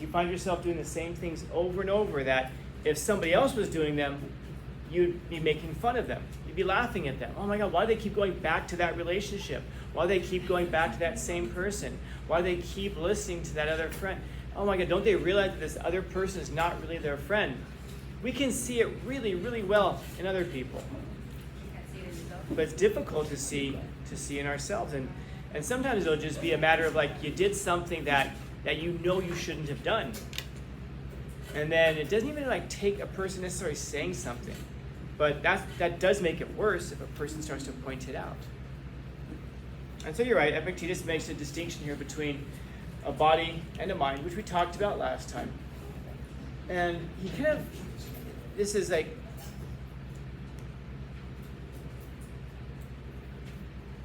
you find yourself doing the same things over and over that if somebody else was doing them, you'd be making fun of them. You'd be laughing at them. Oh my God, why do they keep going back to that relationship? Why do they keep going back to that same person? Why do they keep listening to that other friend? Oh my God, don't they realize that this other person is not really their friend? We can see it really, really well in other people. But it's difficult to see in ourselves. And sometimes it'll just be a matter of like you did something that you know you shouldn't have done. And then it doesn't even like take a person necessarily saying something. But that does make it worse if a person starts to point it out. And so you're right, Epictetus makes a distinction here between a body and a mind, which we talked about last time. And he kind of, this is like,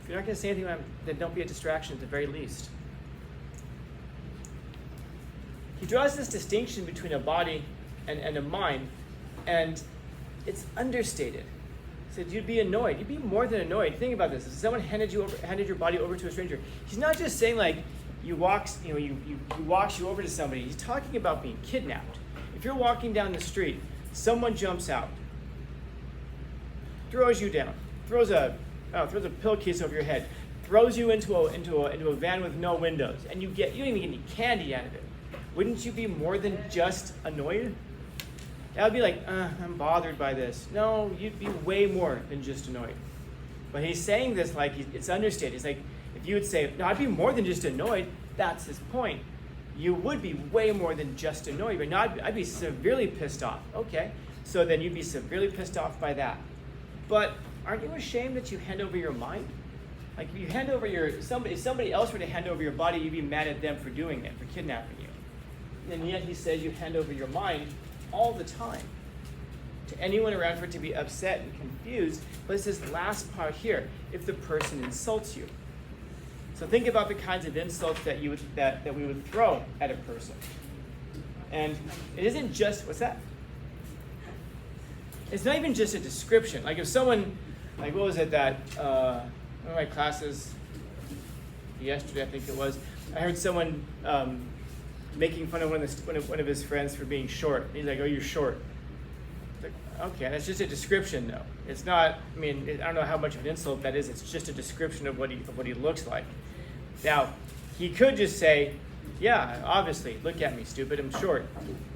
if you're not going to say anything, then don't be a distraction at the very least. He draws this distinction between a body and a mind, and it's understated. He said you'd be annoyed. You'd be more than annoyed. Think about this. If someone handed your body over to a stranger, he's not just saying like he walks you over to somebody. He's talking about being kidnapped. If you're walking down the street, someone jumps out, throws you down, throws a pillowcase over your head, throws you into a van with no windows, and you don't even get any candy out of it. Wouldn't you be more than just annoyed? That would be like, I'm bothered by this. No, you'd be way more than just annoyed. But he's saying this like it's understated. It's like if you would say, no, I'd be more than just annoyed, that's his point. You would be way more than just annoyed, but no, I'd be severely pissed off. Okay, so then you'd be severely pissed off by that. But aren't you ashamed that you hand over your mind? Like if you hand over if somebody else were to hand over your body, you'd be mad at them for doing it, for kidnapping you. And yet he says you hand over your mind all the time to anyone around for it to be upset and confused. But it's this last part here, if the person insults you. So think about the kinds of insults that we would throw at a person. And it isn't just, what's that? It's not even just a description. Like if someone, like what was it that, one of my classes, yesterday I think it was, I heard someone making fun of one of his friends for being short. He's like, oh, you're short. Like, okay, that's just a description though. It's not, I don't know how much of an insult that is. It's just a description of what he looks like. Now, he could just say, yeah, obviously, look at me, stupid, I'm short.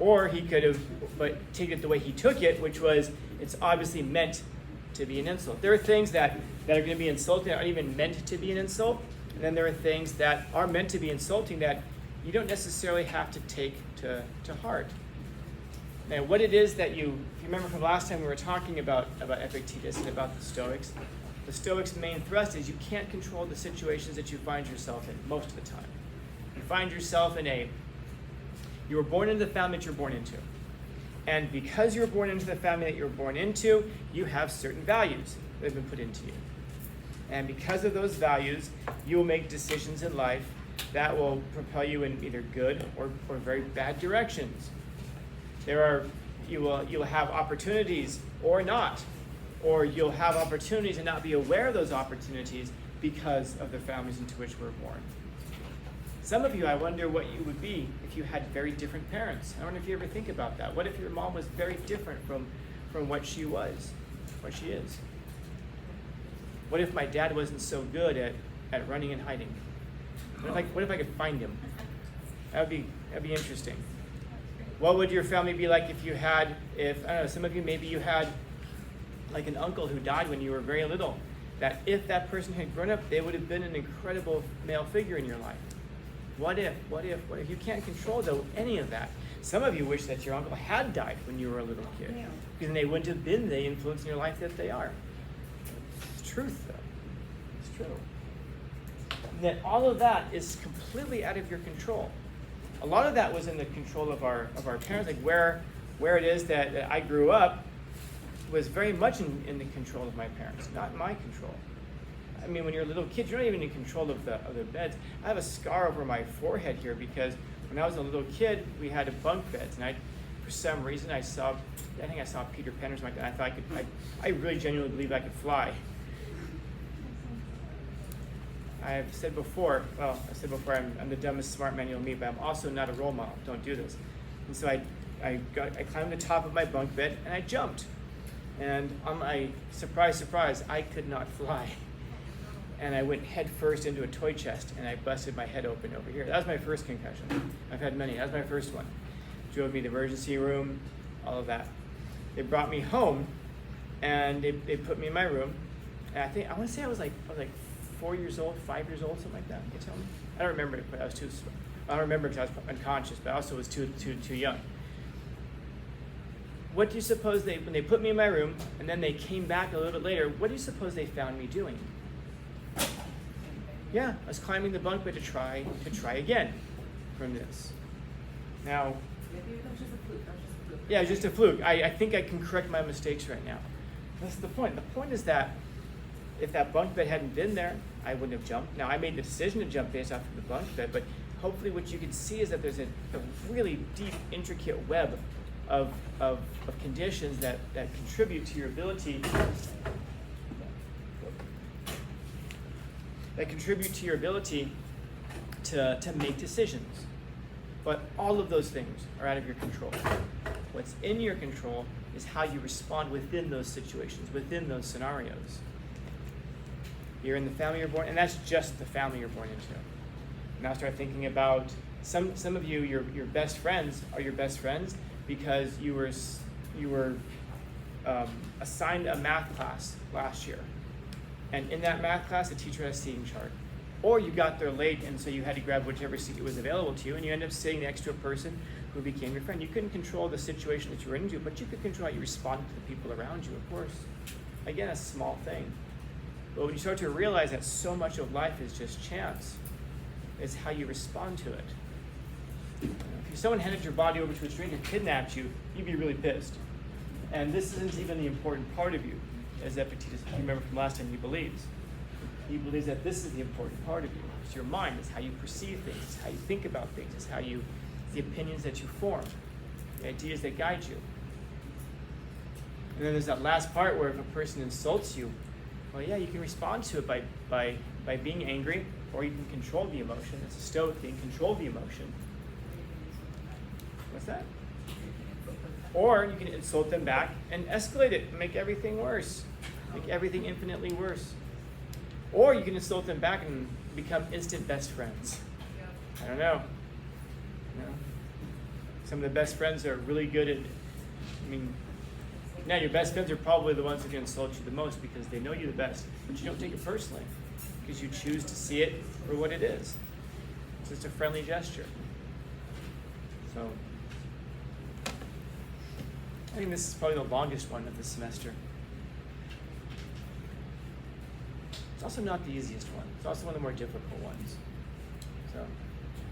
Or he could have, but take it the way he took it, which was, it's obviously meant to be an insult. There are things that are going to be insulting that aren't even meant to be an insult. And then there are things that are meant to be insulting that you don't necessarily have to take to heart. Now, what it is that if you remember from last time we were talking about Epictetus and about the Stoics' main thrust is you can't control the situations that you find yourself in most of the time. You find yourself you were born into the family that you're born into. And because you're born into the family that you're born into, you have certain values that have been put into you. And because of those values, you will make decisions in life that will propel you in either good or very bad directions. You will have opportunities or not, or you'll have opportunities and not be aware of those opportunities because of the families into which we're born. Some of you, I wonder what you would be if you had very different parents. I wonder if you ever think about that. What if your mom was very different from what she was, what she is? What if my dad wasn't so good at running and hiding? What if I could find him? That'd be interesting. What would your family be like if I don't know, some of you, maybe you had like an uncle who died when you were very little, that if that person had grown up, they would have been an incredible male figure in your life. What if? You can't control any of that. Some of you wish that your uncle had died when you were a little kid, because then they wouldn't have been the influence in your life that they are. It's truth, though. It's true. That all of that is completely out of your control. A lot of that was in the control of our parents, like where it is that I grew up was very much in the control of my parents, not in my control. I mean, when you're a little kid, you're not even in control of the beds. I have a scar over my forehead here because when I was a little kid, we had bunk beds, and for some reason, I think I saw Peter Pan or something like that. I thought I really genuinely believed I could fly. I've said before, I'm the dumbest smart man you'll meet, but I'm also not a role model. Don't do this. And so I climbed the top of my bunk bed and I jumped. And on my surprise, I could not fly. And I went head first into a toy chest and I busted my head open over here. That was my first concussion. I've had many. That was my first one. Drove me to the emergency room, all of that. They brought me home and they put me in my room. And I want to say I was like 4 years old, 5 years old, something like that. Can you tell me? I don't remember it, but I don't remember because I was unconscious, but I also was too young. What do you suppose when they put me in my room and then they came back a little bit later, what do you suppose they found me doing? Yeah, I was climbing the bunk bed to try again from this. Now, maybe it was just a fluke. Yeah, it's just a fluke. I think I can correct my mistakes right now. That's the point. The point is that if that bunk bed hadn't been there, I wouldn't have jumped. Now, I made the decision to jump based off of the bunk bed, but hopefully what you can see is that there's a really deep, intricate web of conditions that contribute to your ability to make decisions. But all of those things are out of your control. What's in your control is how you respond within those situations, within those scenarios. You're in the family you're born, and that's just the family you're born into. Now start thinking about some of you, your best friends are your best friends because you were assigned a math class last year. And in that math class, the teacher has a seating chart. Or you got there late, and so you had to grab whichever seat was available to you, and you ended up sitting next to a person who became your friend. You couldn't control the situation that you were into, but you could control how you responded to the people around you, of course. Again, a small thing. But when you start to realize that so much of life is just chance, it's how you respond to it. If someone handed your body over to a stranger, kidnapped you, you'd be really pissed. And this isn't even the important part of you, as Epictetus, if you remember from last time, he believes. He believes that this is the important part of you. It's your mind. It's how you perceive things. It's how you think about things. It's the opinions that you form, the ideas that guide you. And then there's that last part where if a person insults you, well, yeah, you can respond to it by being angry, or you can control the emotion. It's a Stoic thing, control the emotion. What's that? Or you can insult them back and escalate it, and make everything worse, make everything infinitely worse. Or you can insult them back and become instant best friends. I don't know. Some of the best friends are really good at, now your best friends are probably the ones who can insult you the most because they know you the best, but you don't take it personally because you choose to see it for what it is. It's just a friendly gesture. So, I think this is probably the longest one of the semester. It's also not the easiest one. It's also one of the more difficult ones. So,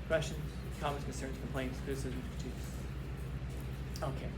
questions, comments, concerns, complaints, criticisms, critiques? Okay.